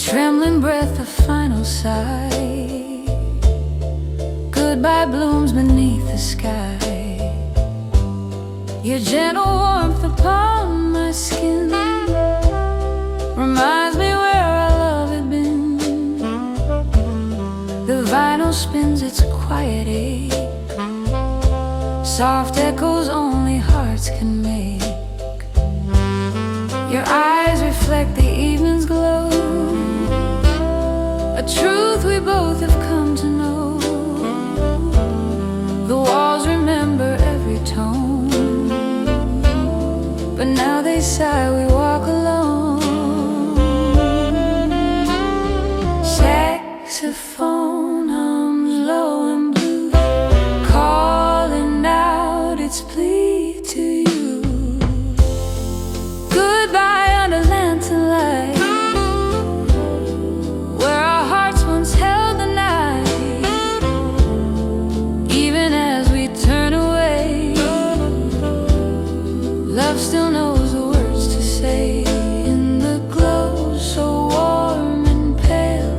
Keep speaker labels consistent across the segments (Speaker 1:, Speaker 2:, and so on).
Speaker 1: trembling breath, a final sigh. Goodbye blooms beneath the sky. Your gentle warmth upon my skin reminds me where our love had been. The vinyl spins its quiet ache, soft echoes only hearts can make. Your eyes reflect the evening's glow, a truth we both have come to know. The walls remember every tone, but now they sigh, we walk alone. Saxophone hums low and blue, calling out its plea to you. Goodbye under lantern light, where our hearts once held the night. Even as we turn away, love still knows the words to say. In the glow so warm and pale,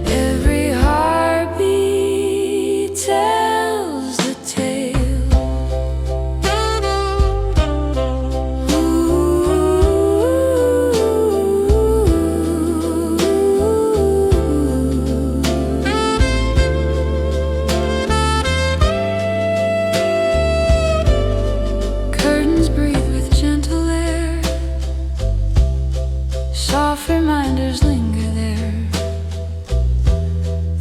Speaker 1: every heartbeat tells the tale. Curtains breathe with gentle air, soft reminders linger there.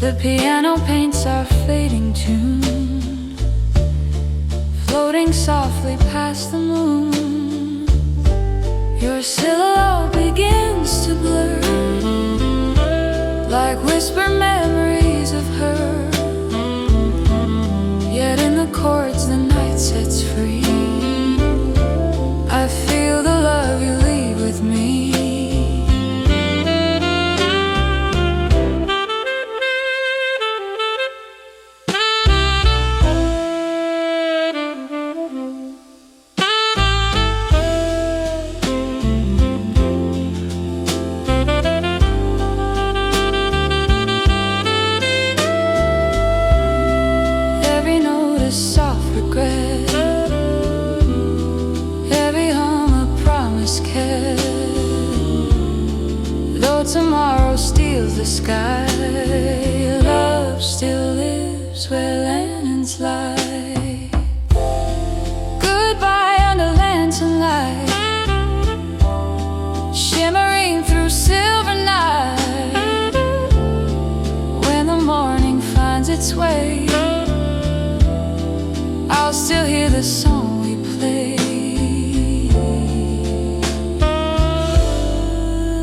Speaker 1: The piano paints our fading tune, floating softly past the moon. Your silhouette begins to blur, like whisper memories of her. Yet in the chords the night sets free. I feel the love you leave with me. Every note is soft regret, every hum a promise kept. Though tomorrow steals the sky, love still lives where lanterns lie. Goodbye under lantern light, shimmering through silver night. When the morning finds its way, I'll still hear the song we play.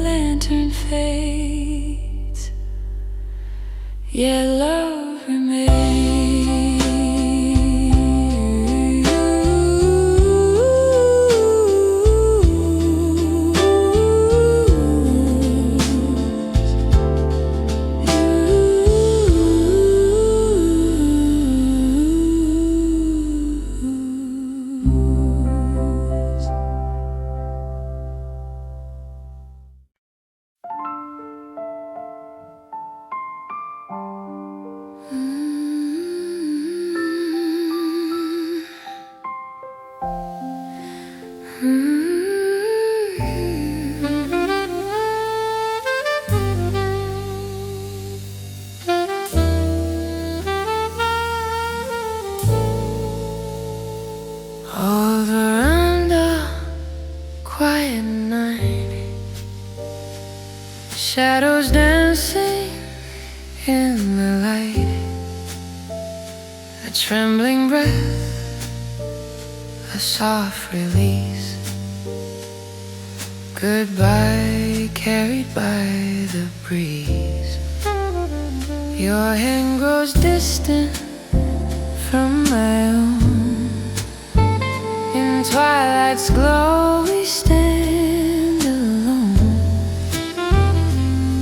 Speaker 1: Lantern fades, yet love remains. All veranda, quiet night, shadows dancing in the light. A trembling breath, a soft release. Goodbye carried by the breeze. Your hand grows distant from my own. In twilight's glow we stand alone.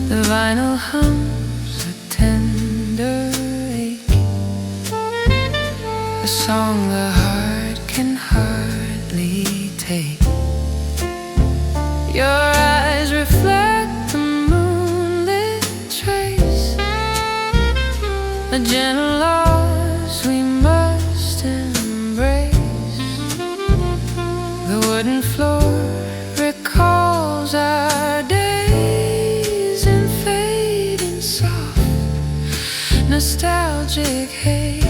Speaker 1: The vinyl hums a tender ache, a song the heart can hardly take. Your eyes reflect the moon nostalgic haze.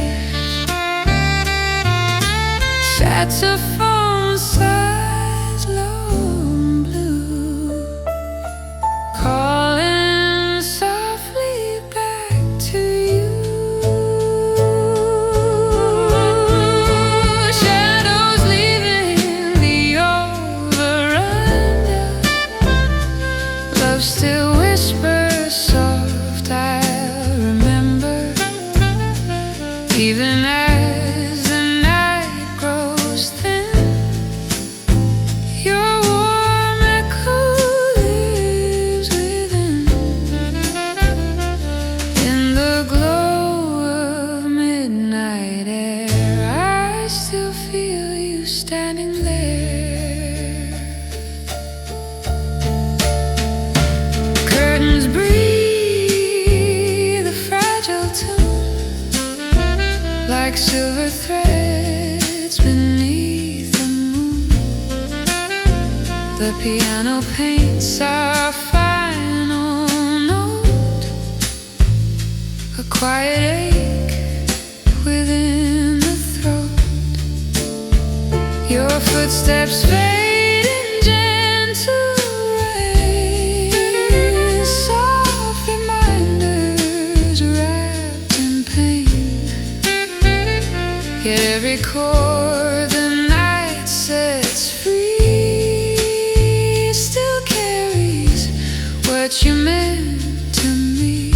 Speaker 1: Saxophone sighs low and blue, calling softly back to you. Shadows leaving the old veranda, love still whispers soft, I'll remember. Even as the night grows thin, your warm echo lives within. In the glow of midnight air, I still feel you standing there. Curtains breathe a fragile tune, like silver threads beneath the moon. The piano paints our final note, a quiet ache within the throat. Your footsteps fade in gentle rain, soft reminders wrapped in pain. Yet every chord the night sets free still carries what you meant to me.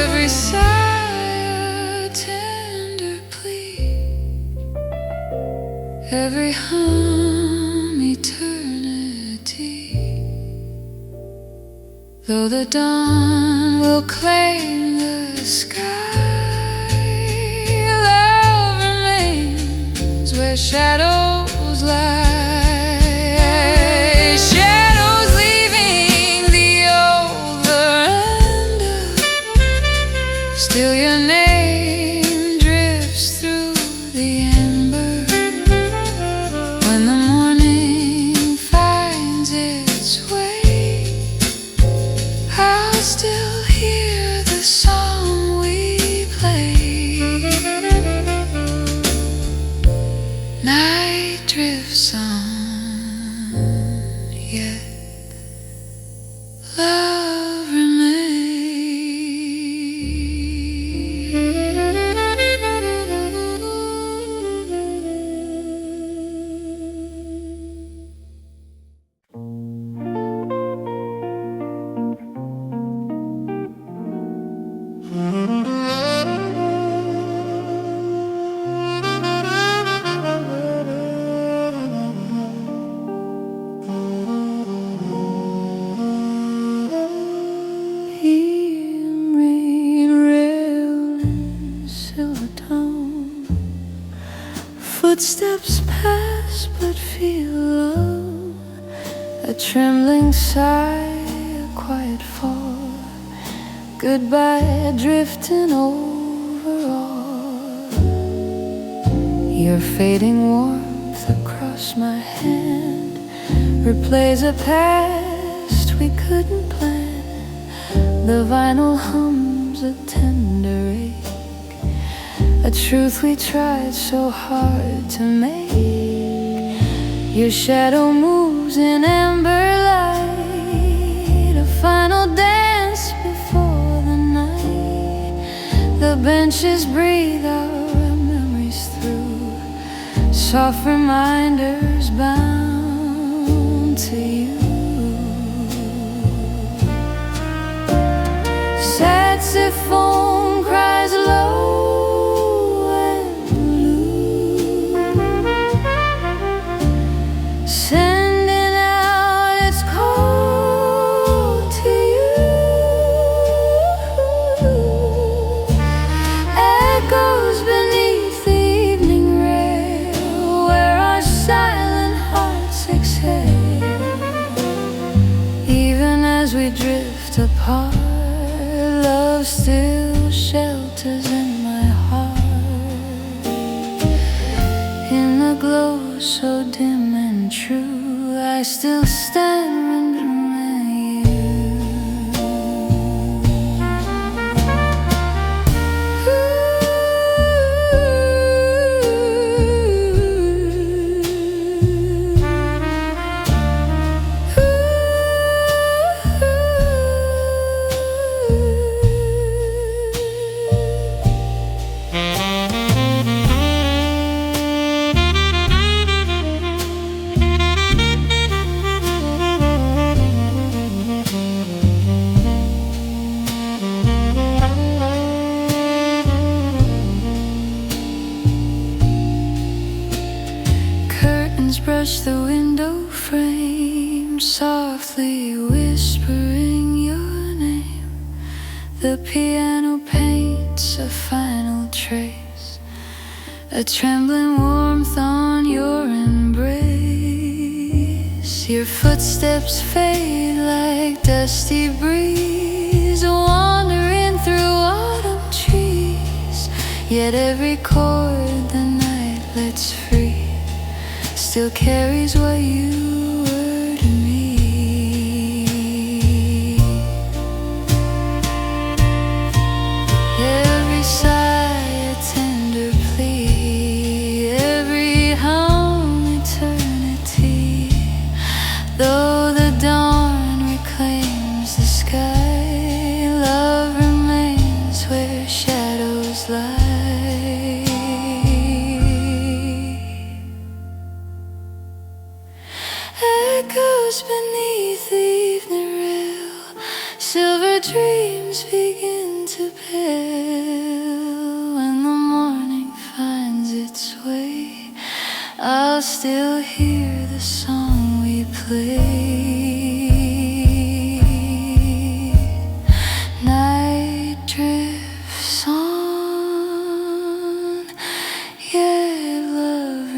Speaker 1: Every sigh a tender plea, every hum eternity. Though the dawn will claim the sky, love remains where shadows lie. Shadows leaving the old veranda, still your name drifts through the ember. When the morning finds its way, I'll still hear the song we played. Night drifts on, yet love footsteps pass but feel low, a trembling sigh, a quiet fall, goodbye drifting over all. Your fading warmth across my hand replays a past we couldn't plan. The vinyl hums a tender ache, a truth we tried so hard to make. Your shadow moves in amber light, a final dance before the night. The benches breathe our memories through, soft reminders bound to you. Saxophone cries low, sending out its call to you. Echoes beneath the evening red, so dim and true, I still stand wondering at you. Brush the window frame, softly whispering your name. The piano paints a final trace, a trembling warmth on your embrace. Your footsteps fade like dusty breeze, wandering through autumn trees. Yet every chord the night lets free still carries what you were to me. Every sigh a tender plea, every hum eternity. Though the dawn reclaims the sky, love remains where shadows lie. Echoes beneath the evening rail, silver dreams begin to pale. When the morning finds its way, I'll still hear the song we played. Night drifts on, yet love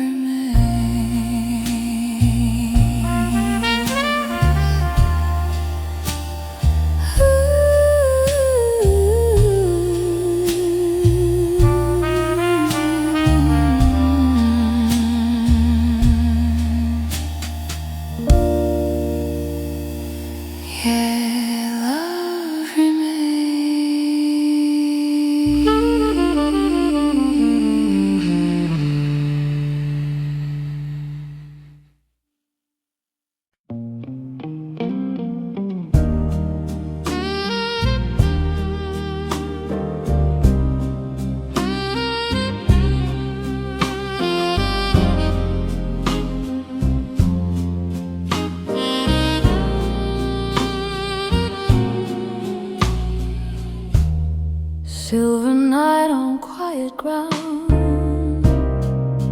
Speaker 1: silver night on quiet ground,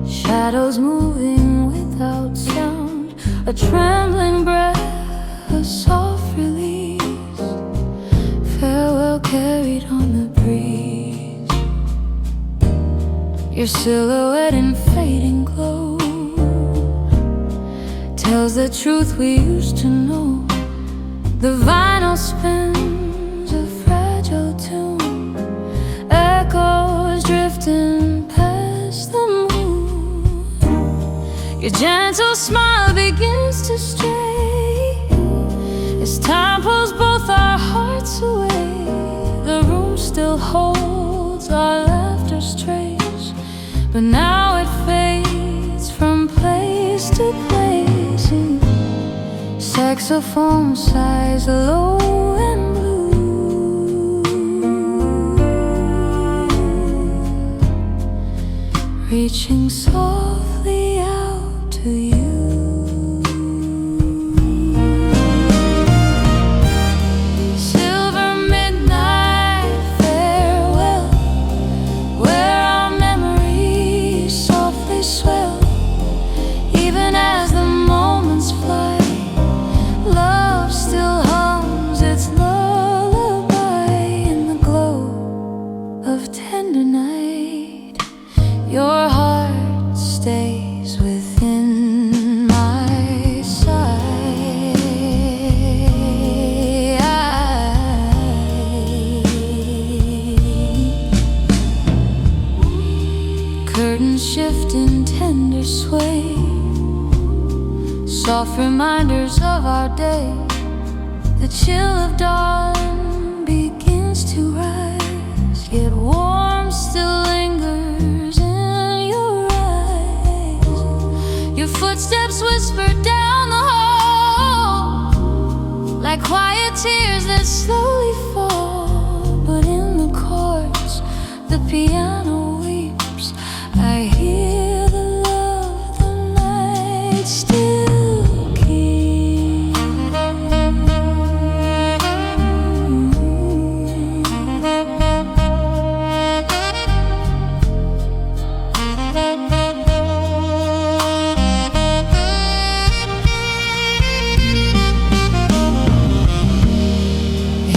Speaker 1: shadows moving without sound, a trembling breath, a soft release, farewell carried on the breeze. Your silhouette in fading glow tells the truth we used to know. The vinyl spins a fragile tune, echoes drifting past the moon. Your gentle smile begins to stray as time pulls both our hearts away. The room still holds our laughter's trace, but now it fades from place to place. Saxophone sighs low and blue, reaching softly out to you. Silver midnight farewell, where our memories softly swell. Even as the moments fly, love still hums its lullaby in the glow of tender night. Your heart stays within my sight. Curtains shift in tender sway, soft reminders of our day. The chill of dawn begins to rise, yet warmth still lingers in your eyes. Your footsteps whisper down the hall like quiet tears that slowly fall. But in the chords, the piano weeps. I hear the love the night still keeps.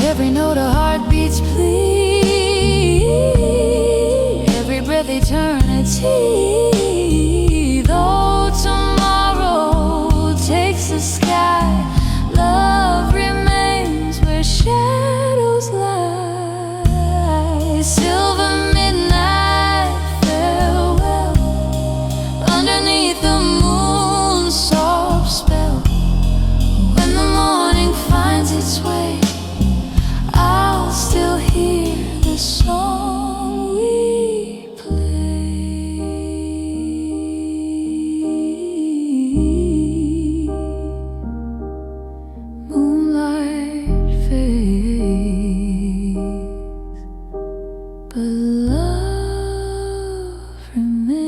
Speaker 1: Every note a heart beats plead, every breath eternity. Though tomorrow takes the sky, love remains where shadows lie. Silver midnight farewell, underneath the moon's soft spell. When the morning finds its way, I'll still hear the song we play. Moonlight fades, but love remains.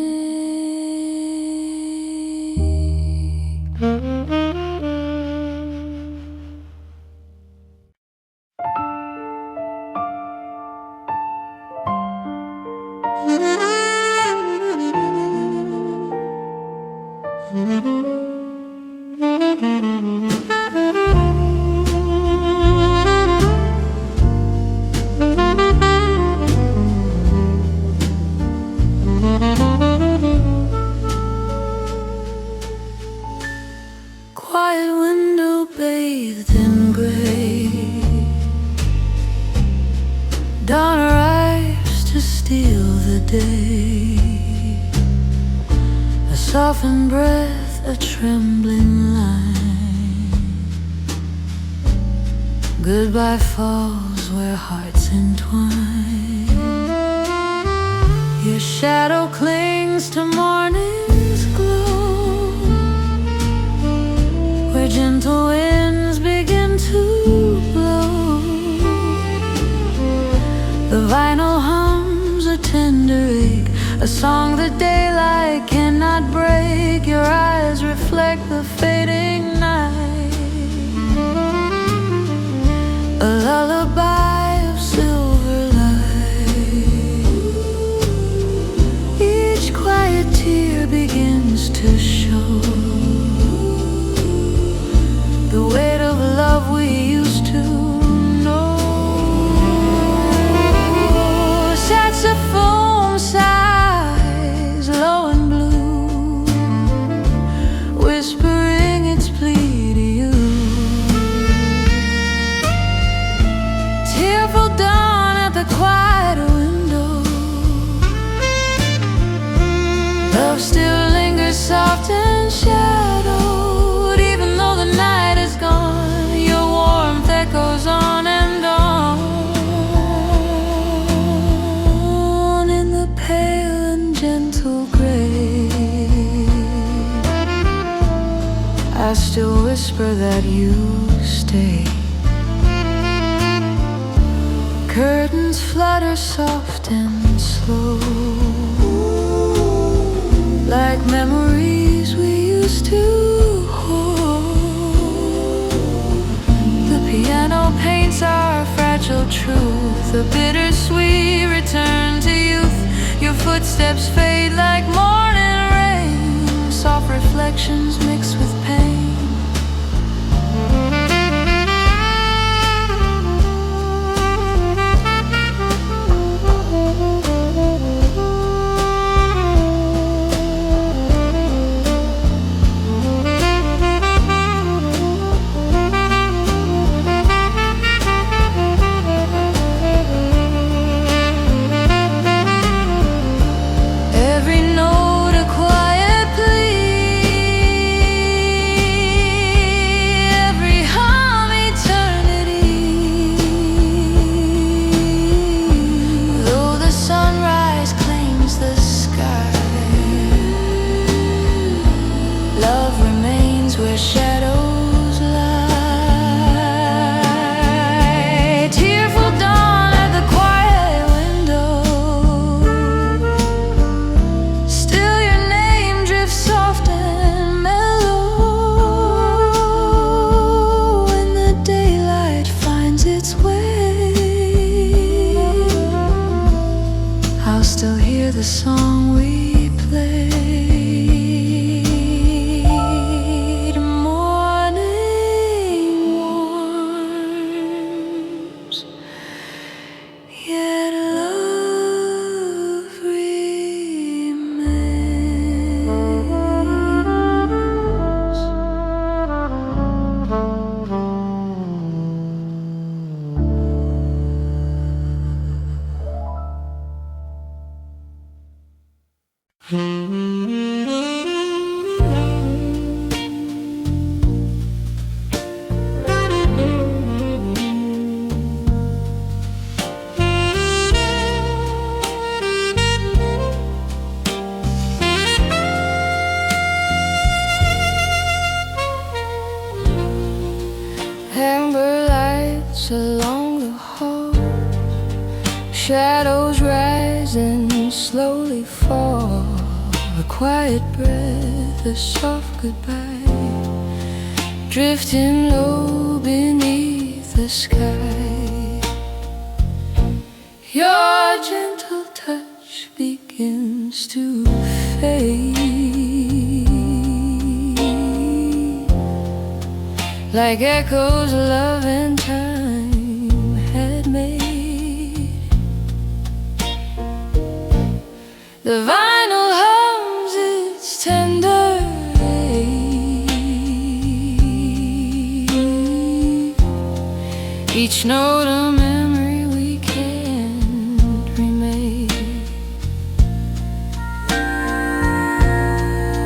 Speaker 1: Quiet window bathed in gray, dawn arrives to steal the day. A softened breath, a trembling line. Goodbye falls where hearts entwine. Your shadow clings to morning's glow, where gentle winds begin to blow. The vinyl hums a tender ache, a song that daylight cannot break. Your eyes reflect the fading night, a lullaby of silver light. Each quiet tear begins to show the weight of love we used to know. Saxophone sighs low and blue, whispering its plea to you. Tearful dawn at the quiet window, love still lingers soft and shadowed. Even though the night is gone, your warmth echoes on and on. In the pale and gentle gray, I still whisper that you stay. Curtains flutter soft and slow, like memories we used to hold. The piano paints our fragile truth, a bittersweet return to youth. Your footsteps fade like morning rain, soft reflections mixed with pain. Every note a quiet plea, still hear the song we played. Morning warms, yet love remains. Amber lights along the hall, shadows rise and slowly fall. A quiet breath, a soft goodbye, drifting low beneath the sky. Your gentle touch begins to fade, like echoes love and time had made. The vinyl hums its tender ache, each note a memory we can't remake.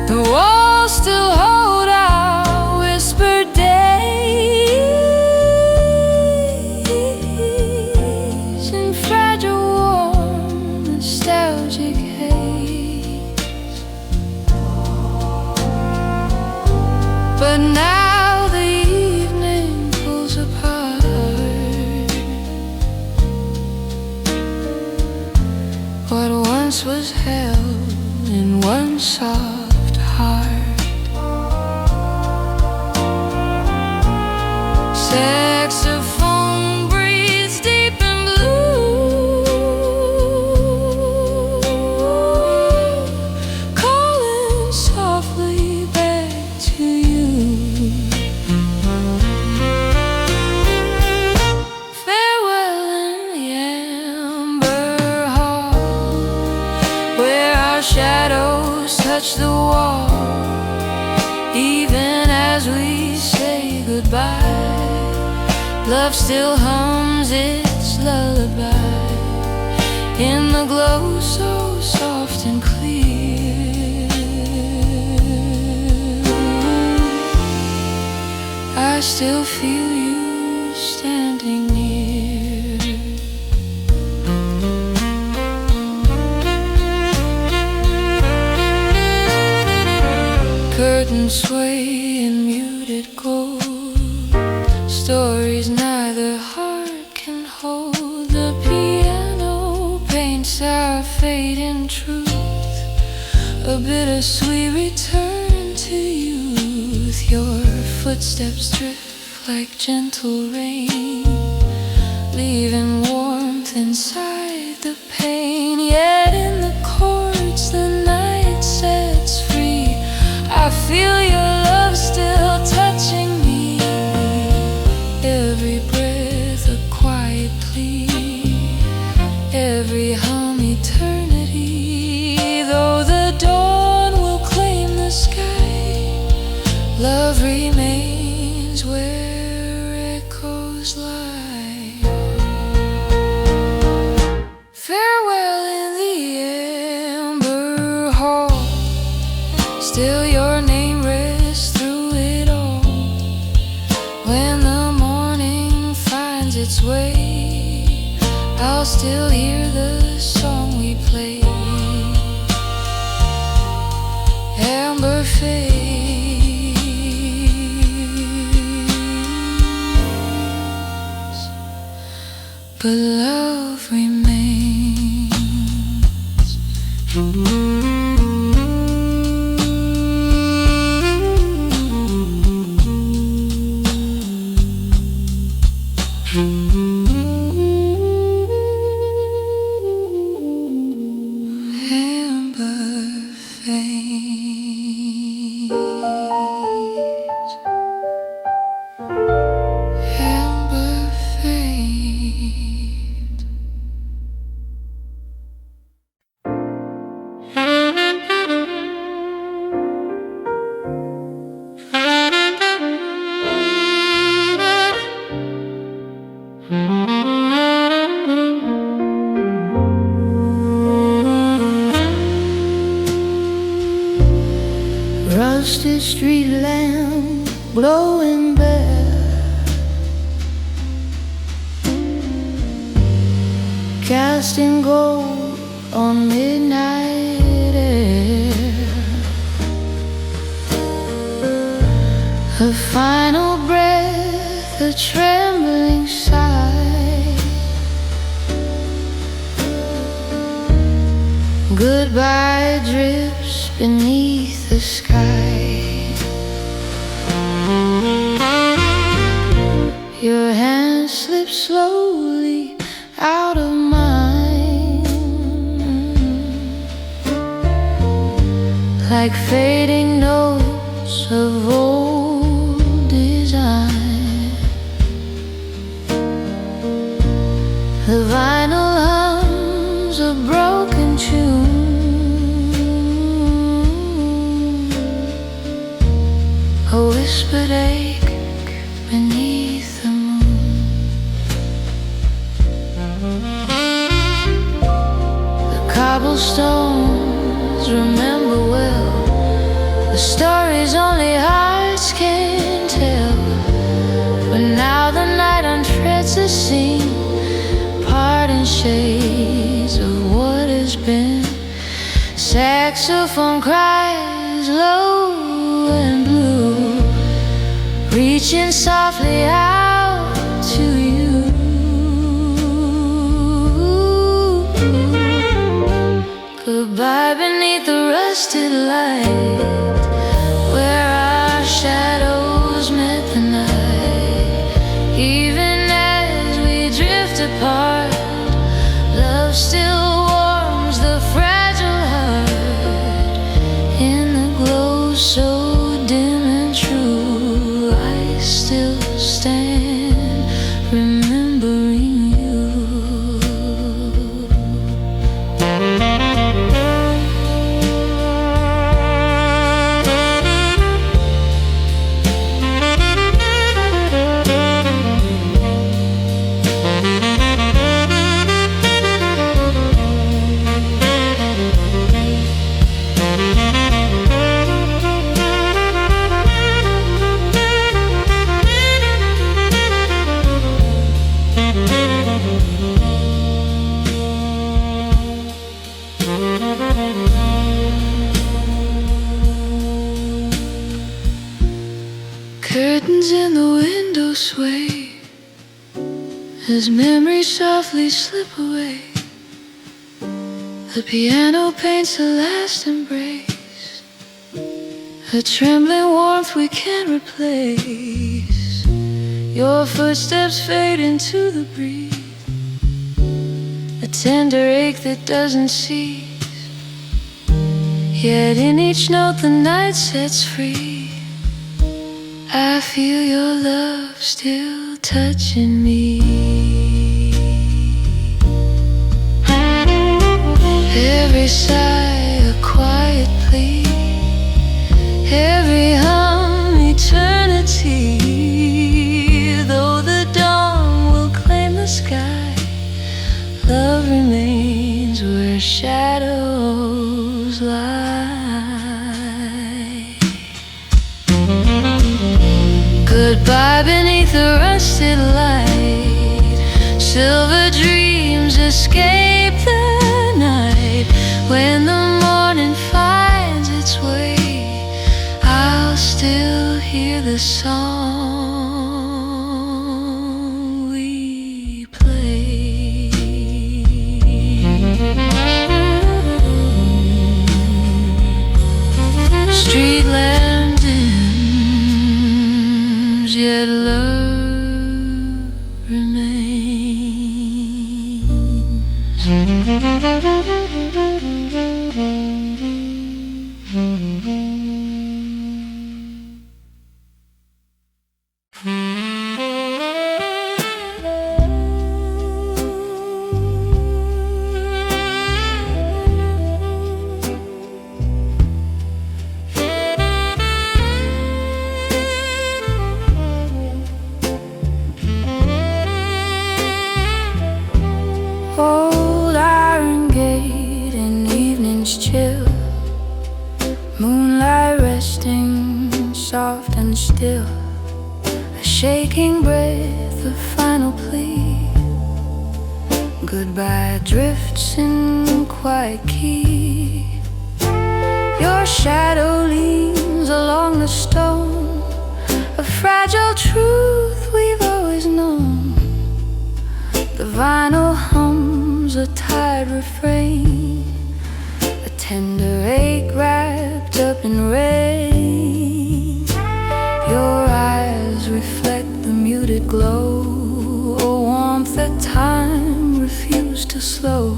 Speaker 1: The walls still hold our whispered days in fragile, warm, nostalgic haze. But now the evening pulls apart what once was held in one soft heart. Saxophone breathes deep and blue, calling softly back to you. Farewell in the amber hall, where our shadows touch the wall. Even as we say goodbye, love still hums its lullaby in the glow so soft and clear. I still feel you standing near. Curtains sway in muted gold, stories neither heart can hold. The piano paints our fate in truth, a bittersweet return to youth. Your footsteps drift like gentle rain, leaving warmth inside the pain. Yet in the chords the night sets free. I feel your love still touching me, every breath a quiet plea, every hum eternity. Though the dawn will claim the sky, love remains where echoes lie. Farewell in the amber hall, still your name rests through it all. When the morning finds its way, I'll still hear the song we played. Amber fades, but love remains. rusted street lamp glowing bare, casting gold on midnight air. A final breath, a trembling sigh, goodbye drips beneath the sky. Your hand slips slowly out of mine, like fading notes of old design. The vinyl hums a broken tune, a whispered ache beneath the moon. The cobblestones remember well the stories only hearts can tell. But now the night untreads the scene, parting shades of what has been. Saxophone cries low and blue, reaching softly out to you. Goodbye beneath the rusted light, where our shadows met the night. Even as we drift apart, love still warms the fragile heart. In the glow so dim and true, I still stand remembering you. Curtains in the window sway as memories softly slip away. The piano paints a last embrace, a trembling warmth we can't replace. Your footsteps fade into the breeze, a tender ache that doesn't cease. Yet in each note the night sets free. I feel your love still touching me. Every sigh a quiet plea, every hum eternity. Though the dawn will claim the sky, love remains where shadows lie. Goodbye beneath the rusted light, silver dreams escape the night. When the morning finds its way, I'll still hear the song we play. Street lamp dims, yet love remains. Old iron gate and evening's chill, moonlight resting soft and still, a shaking breath, a final plea. Goodbye drifts in quiet key. Your shadow leans along the stone, a fragile truth we've always known. The vinyl hums a tired refrain, a tender ache wrapped up in rain. Your eyes reflect the muted glow, a warmth that time refused to slow.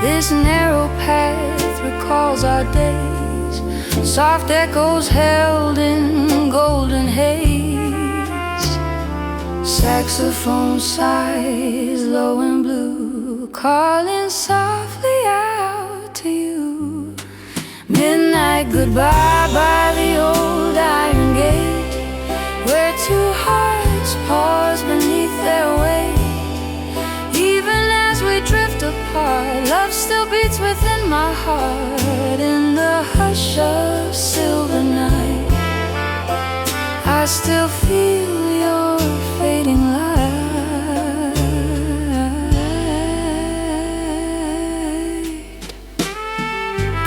Speaker 1: This narrow path recalls our days, soft echoes held in golden haze. Saxophone sighs low and blue, calling softly out to you. Midnight goodbye by the old iron gate, where two hearts pause beneath their weight. Even as we drift apart, love still beats within my heart. In the hush of silver night, I still feel your fading light.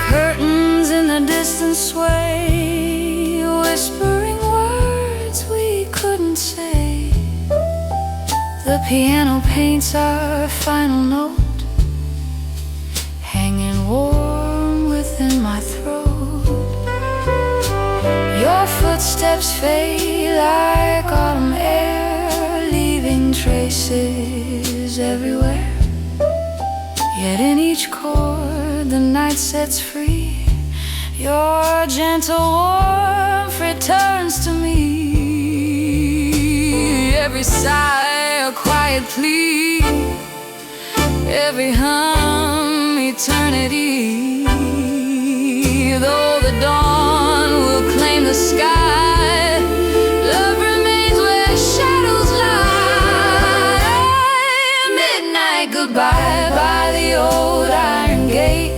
Speaker 1: Curtains in the distance sway, whispering words we couldn't say. The piano paints our final note, hanging warm within my throat. Your footsteps fade like autumn air, leaving traces everywhere. Yet in each chord the night sets free. Your gentle warmth returns to me. Every sigh a quiet plea, every hum eternity. Though the dawn will claim the sky, love remains where shadows lie. Midnight goodbye by the old iron gate,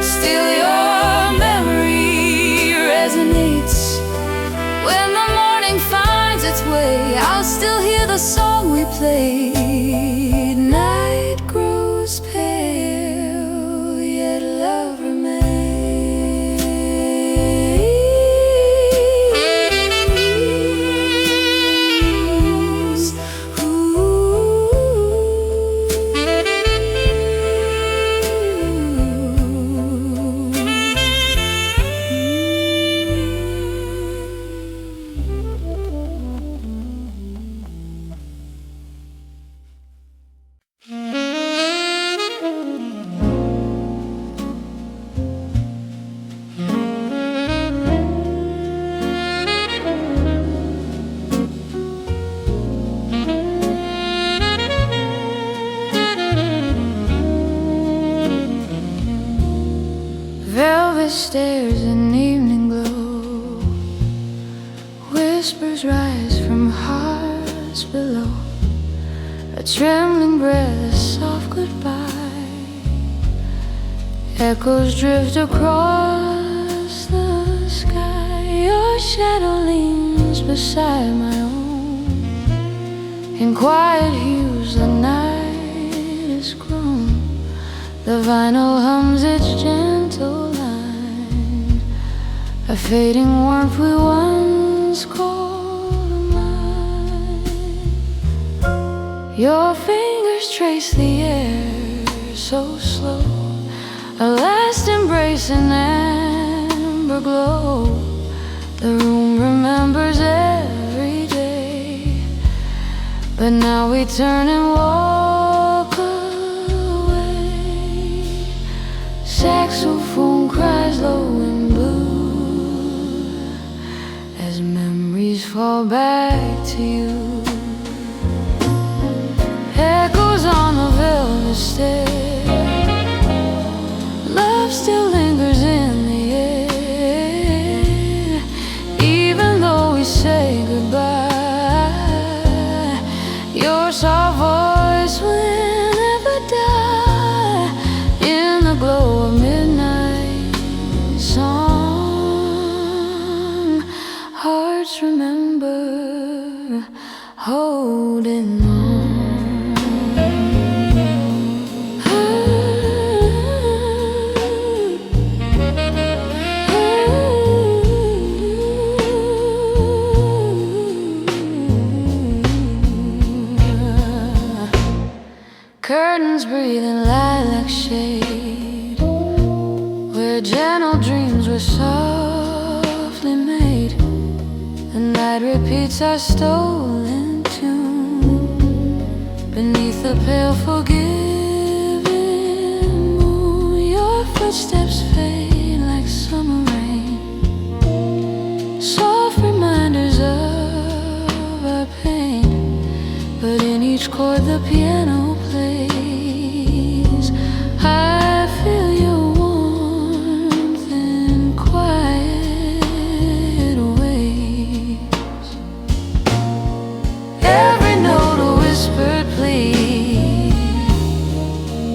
Speaker 1: still your memory resonates. When the morning finds its way, I'll still hear the song we played. Night grows pale, yet love remains. Velvet stairs in evening glow, whispers rise from hearts below. A trembling breath, a soft goodbye, echoes drift across the sky. Your shadow leans beside my own, in quiet hues the night is grown. The vinyl hums its gentle line, a fading warmth we once called mine. Your fingers trace the air so slow, a last embrace in amber glow. The room remembers every day, but now we turn and walk away. Saxophone cries low and blue as memories fall back to you. Echoes on the velvet stair, love still lingers in the air. Even though we say goodbye, your soft voice will never die. In the glow of midnight song, gentle dreams were softly made. The night repeats our stolen tune beneath the pale forgiving moon. Your footsteps fade like summer rain, soft reminders of our pain. But in each chord the piano plays, I feel your warmth in quiet ways. Every note a whispered plea,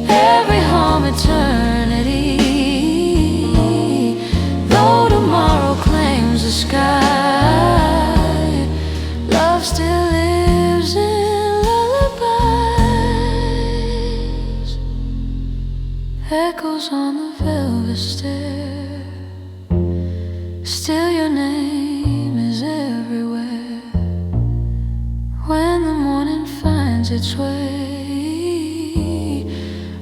Speaker 1: every hum eternity. Though tomorrow claims the sky, love still lives in lullabies. Echoes on the velvet stair, still your name is everywhere. When the morning finds its way,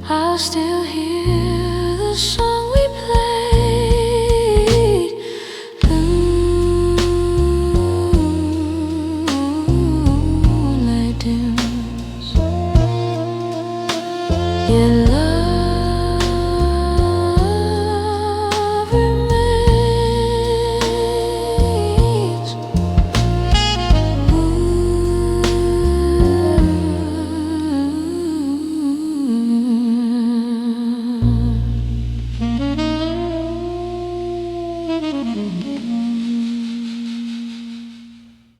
Speaker 1: I'll still hear the song